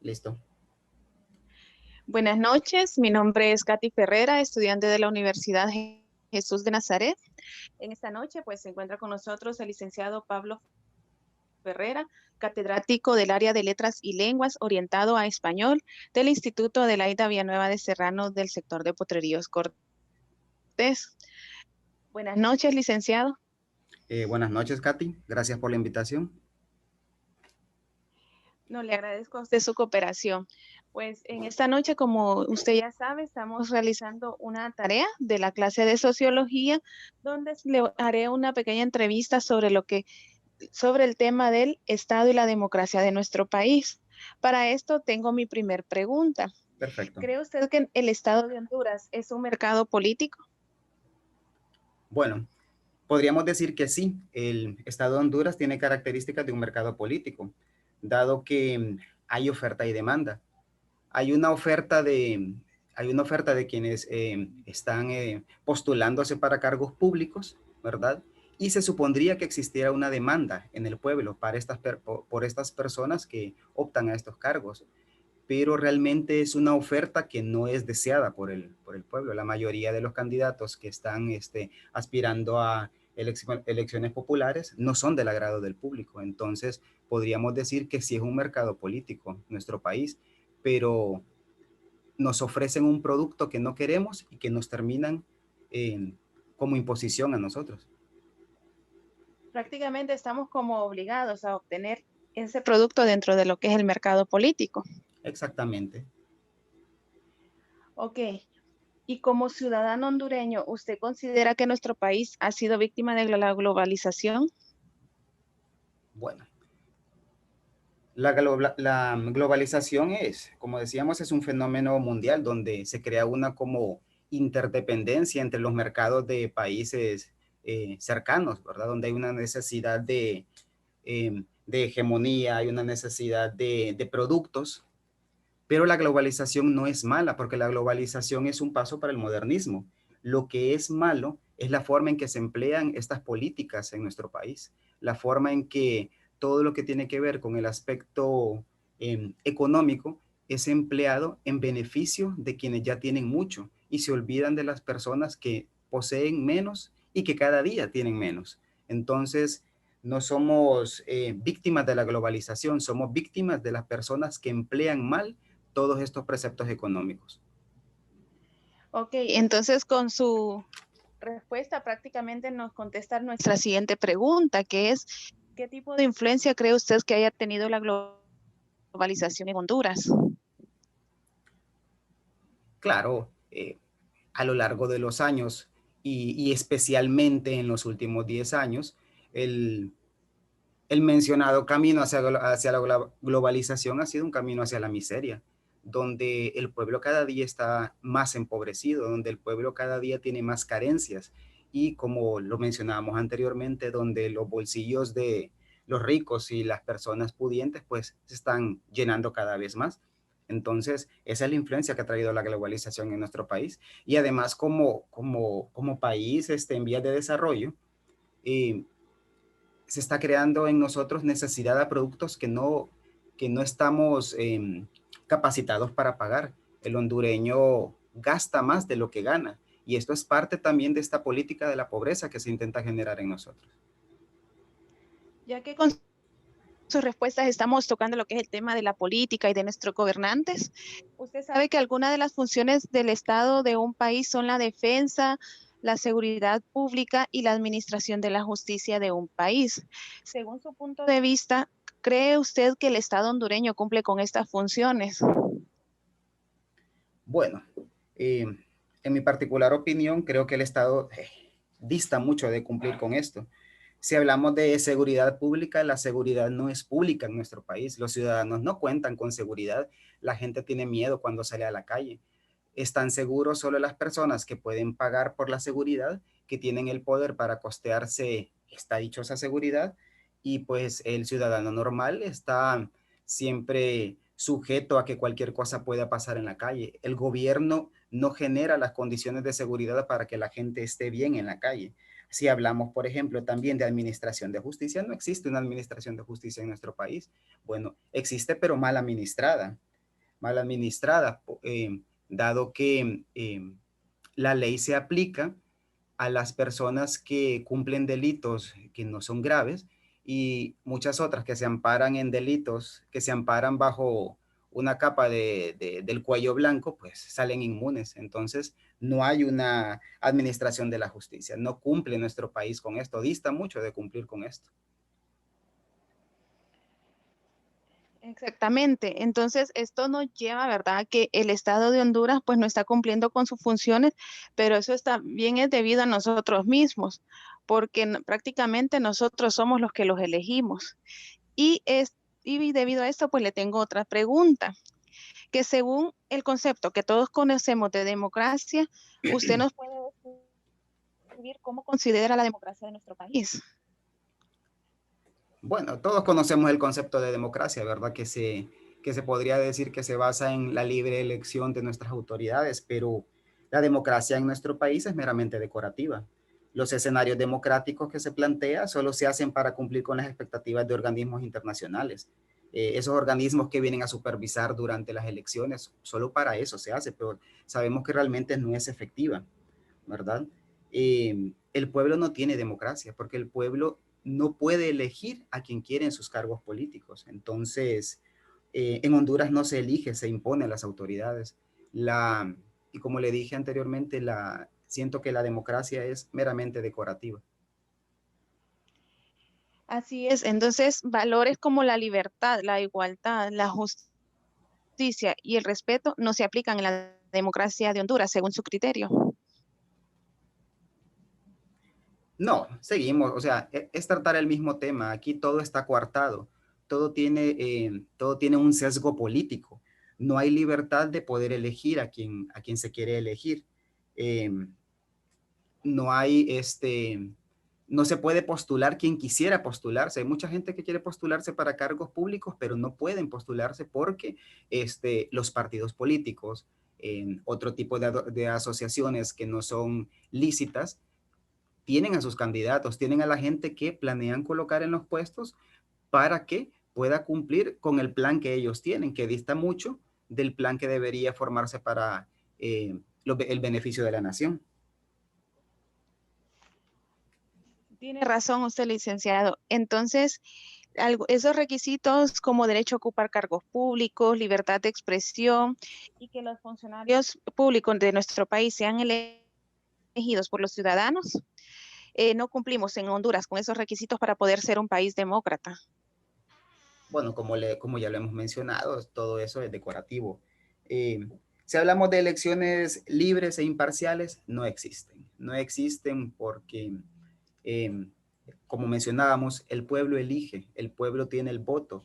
Listo. Buenas noches, mi nombre es Katy Ferrera, estudiante de la Universidad Jesús de Nazaret. En esta noche pues se encuentra con nosotros el licenciado Pablo Ferrera, catedrático del área de Letras y Lenguas orientado a español del Instituto de Laida Villanueva de Serrano del sector de Potreríos Cortés. Buenas noches, licenciado. Buenas noches, Katy. Gracias por la invitación. No, le agradezco a usted su cooperación. Pues en esta noche, como usted ya sabe, estamos realizando una tarea de la clase de sociología, donde le haré una pequeña entrevista sobre el tema del Estado y la democracia de nuestro país. Para esto tengo mi primer pregunta. Perfecto. ¿Cree usted que el Estado de Honduras es un mercado político? Bueno, podríamos decir que sí, el Estado de Honduras tiene características de un mercado político, dado que hay oferta y demanda. Hay una oferta de, hay una oferta de quienes están postulándose para cargos públicos, ¿verdad? Y se supondría que existiera una demanda en el pueblo para por estas personas que optan a estos cargos, pero realmente es una oferta que no es deseada por el pueblo. La mayoría de los candidatos que están aspirando a elecciones populares no son del agrado del público. Entonces, podríamos decir que sí es un mercado político nuestro país, pero nos ofrecen un producto que no queremos y que nos terminan como imposición a nosotros. Prácticamente estamos como obligados a obtener ese producto dentro de lo que es el mercado político. Exactamente. Ok. Y como ciudadano hondureño, ¿usted considera que nuestro país ha sido víctima de la globalización? Bueno, la globalización es, como decíamos, es un fenómeno mundial donde se crea una como interdependencia entre los mercados de países cercanos, ¿verdad? Donde hay una necesidad de hegemonía, hay una necesidad de productos, pero la globalización no es mala porque la globalización es un paso para el modernismo. Lo que es malo es la forma en que se emplean estas políticas en nuestro país, la forma en que todo lo que tiene que ver con el aspecto económico es empleado en beneficio de quienes ya tienen mucho y se olvidan de las personas que poseen menos y que cada día tienen menos. Entonces, no somos víctimas de la globalización, somos víctimas de las personas que emplean mal todos estos preceptos económicos. Ok, entonces con su respuesta prácticamente nos contesta nuestra siguiente pregunta, que es, ¿qué tipo de influencia cree usted que haya tenido la globalización en Honduras? Claro, a lo largo de los años y especialmente en los últimos 10 años, el, el mencionado camino hacia la globalización ha sido un camino hacia la miseria, donde el pueblo cada día está más empobrecido, donde el pueblo cada día tiene más carencias y como lo mencionábamos anteriormente, donde los bolsillos de los ricos y las personas pudientes pues se están llenando cada vez más. Entonces, esa es la influencia que ha traído la globalización en nuestro país. Y además, como país en vías de desarrollo, eh, se está creando en nosotros necesidad de productos que no estamos capacitados para pagar. El hondureño gasta más de lo que gana y esto es parte también de esta política de la pobreza que se intenta generar en nosotros. Ya que con sus respuestas estamos tocando lo que es el tema de la política y de nuestros gobernantes, usted sabe que algunas de las funciones del Estado de un país son la defensa, la seguridad pública y la administración de la justicia de un país. Según su punto de vista, ¿cree usted que el Estado hondureño cumple con estas funciones? Bueno, eh, en mi particular opinión, creo que el Estado dista mucho de cumplir con esto. Si hablamos de seguridad pública, la seguridad no es pública en nuestro país. Los ciudadanos no cuentan con seguridad. La gente tiene miedo cuando sale a la calle. Están seguros solo las personas que pueden pagar por la seguridad, que tienen el poder para costearse esta dichosa seguridad, y pues el ciudadano normal está siempre sujeto a que cualquier cosa pueda pasar en la calle. El gobierno no genera las condiciones de seguridad para que la gente esté bien en la calle. Si hablamos, por ejemplo, también de administración de justicia, no existe una administración de justicia en nuestro país. Bueno, existe, pero mal administrada. mal administrada, dado que la ley se aplica a las personas que cumplen delitos que no son graves y muchas otras que se amparan en delitos, que se amparan bajo una capa del cuello blanco, pues salen inmunes. Entonces, no hay una administración de la justicia. No cumple nuestro país con esto. Dista mucho de cumplir con esto. Exactamente. Entonces, esto nos lleva, ¿verdad?, a que el Estado de Honduras pues no está cumpliendo con sus funciones, pero eso también es debido a nosotros mismos, porque prácticamente nosotros somos los que los elegimos. Y, y debido a esto, pues le tengo otra pregunta, que según el concepto que todos conocemos de democracia, usted nos puede describir cómo considera la democracia de nuestro país. Bueno, todos conocemos el concepto de democracia, ¿verdad? Que se podría decir que se basa en la libre elección de nuestras autoridades, pero la democracia en nuestro país es meramente decorativa. Los escenarios democráticos que se plantea solo se hacen para cumplir con las expectativas de organismos internacionales. Esos organismos que vienen a supervisar durante las elecciones, solo para eso se hace, pero sabemos que realmente no es efectiva, ¿verdad? El pueblo no tiene democracia porque el pueblo no puede elegir a quien quiere en sus cargos políticos. Entonces, en Honduras no se elige, se impone a las autoridades. Y como le dije anteriormente, siento que la democracia es meramente decorativa. Así es. Entonces, valores como la libertad, la igualdad, la justicia y el respeto no se aplican en la democracia de Honduras, según su criterio. No, seguimos, o sea, es tratar el mismo tema. Aquí todo está coartado, todo tiene un sesgo político. No hay libertad de poder elegir a quien se quiere elegir. Eh, no hay no se puede postular quien quisiera postularse. Hay mucha gente que quiere postularse para cargos públicos, pero no pueden postularse porque los partidos políticos, otro tipo de asociaciones que no son lícitas, tienen a sus candidatos, tienen a la gente que planean colocar en los puestos para que pueda cumplir con el plan que ellos tienen, que dista mucho del plan que debería formarse para el beneficio de la nación. Tiene razón usted, licenciado. Entonces, esos requisitos como derecho a ocupar cargos públicos, libertad de expresión y que los funcionarios públicos de nuestro país sean elegidos por los ciudadanos, no cumplimos en Honduras con esos requisitos para poder ser un país demócrata. Bueno, como ya lo hemos mencionado, todo eso es decorativo. Eh, si hablamos de elecciones libres e imparciales, no existen. No existen porque, eh, como mencionábamos, el pueblo elige, el pueblo tiene el voto,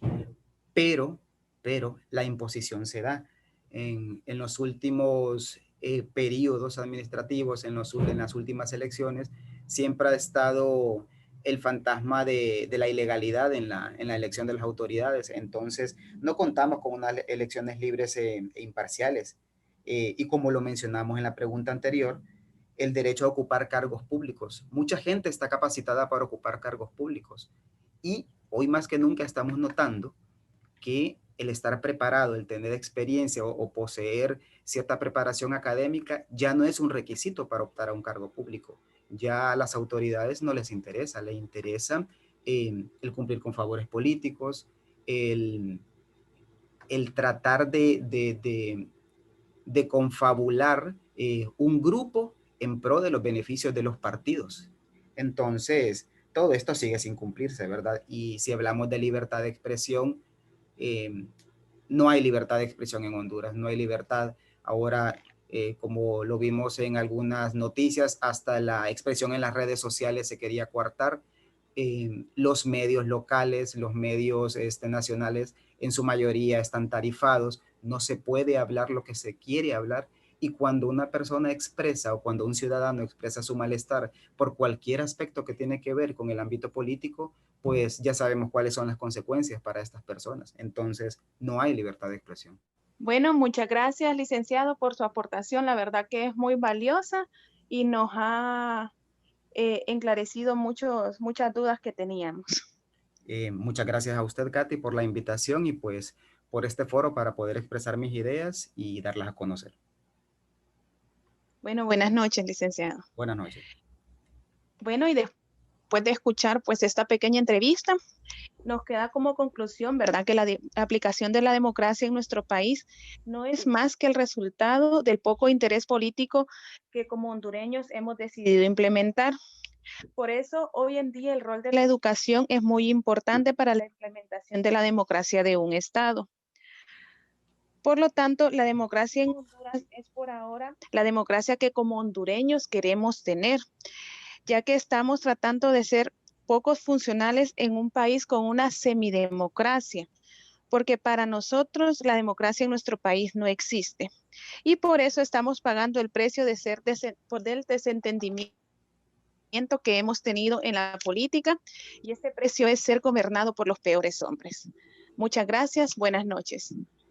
pero, pero la imposición se da. En los últimos periodos administrativos, en las últimas elecciones, siempre ha estado el fantasma de la ilegalidad en la elección de las autoridades. Entonces, no contamos con unas elecciones libres e imparciales. Y como lo mencionamos en la pregunta anterior, el derecho a ocupar cargos públicos. Mucha gente está capacitada para ocupar cargos públicos. Y hoy más que nunca estamos notando que el estar preparado, el tener experiencia o poseer cierta preparación académica ya no es un requisito para optar a un cargo público. Ya a las autoridades no les interesa, les interesa el cumplir con favores políticos, el, el tratar de confabular un grupo en pro de los beneficios de los partidos. Entonces, todo esto sigue sin cumplirse, ¿verdad? Y si hablamos de libertad de expresión, eh, no hay libertad de expresión en Honduras, no hay libertad. Ahora, como lo vimos en algunas noticias, hasta la expresión en las redes sociales se quería coartar. Los medios locales, los medios nacionales, en su mayoría están tarifados, no se puede hablar lo que se quiere hablar. Y cuando una persona expresa o cuando un ciudadano expresa su malestar por cualquier aspecto que tiene que ver con el ámbito político, pues ya sabemos cuáles son las consecuencias para estas personas. Entonces, no hay libertad de expresión. Bueno, muchas gracias, licenciado, por su aportación. La verdad que es muy valiosa y nos ha enclarecido muchas dudas que teníamos. Muchas gracias a usted, Katy, por la invitación y pues por este foro para poder expresar mis ideas y darlas a conocer. Bueno, buenas noches, licenciado. Buenas noches. Bueno, y después de escuchar pues esta pequeña entrevista, nos queda como conclusión, ¿verdad?, que la aplicación de la democracia en nuestro país no es más que el resultado del poco interés político que como hondureños hemos decidido implementar. Por eso, hoy en día el rol de la educación es muy importante para la implementación de la democracia de un Estado. Por lo tanto, la democracia en Honduras es por ahora la democracia que como hondureños queremos tener, ya que estamos tratando de ser pocos funcionales en un país con una semidemocracia, porque para nosotros la democracia en nuestro país no existe. Y por eso estamos pagando el precio de ser por el desentendimiento que hemos tenido en la política, y ese precio es ser gobernado por los peores hombres. Muchas gracias, buenas noches.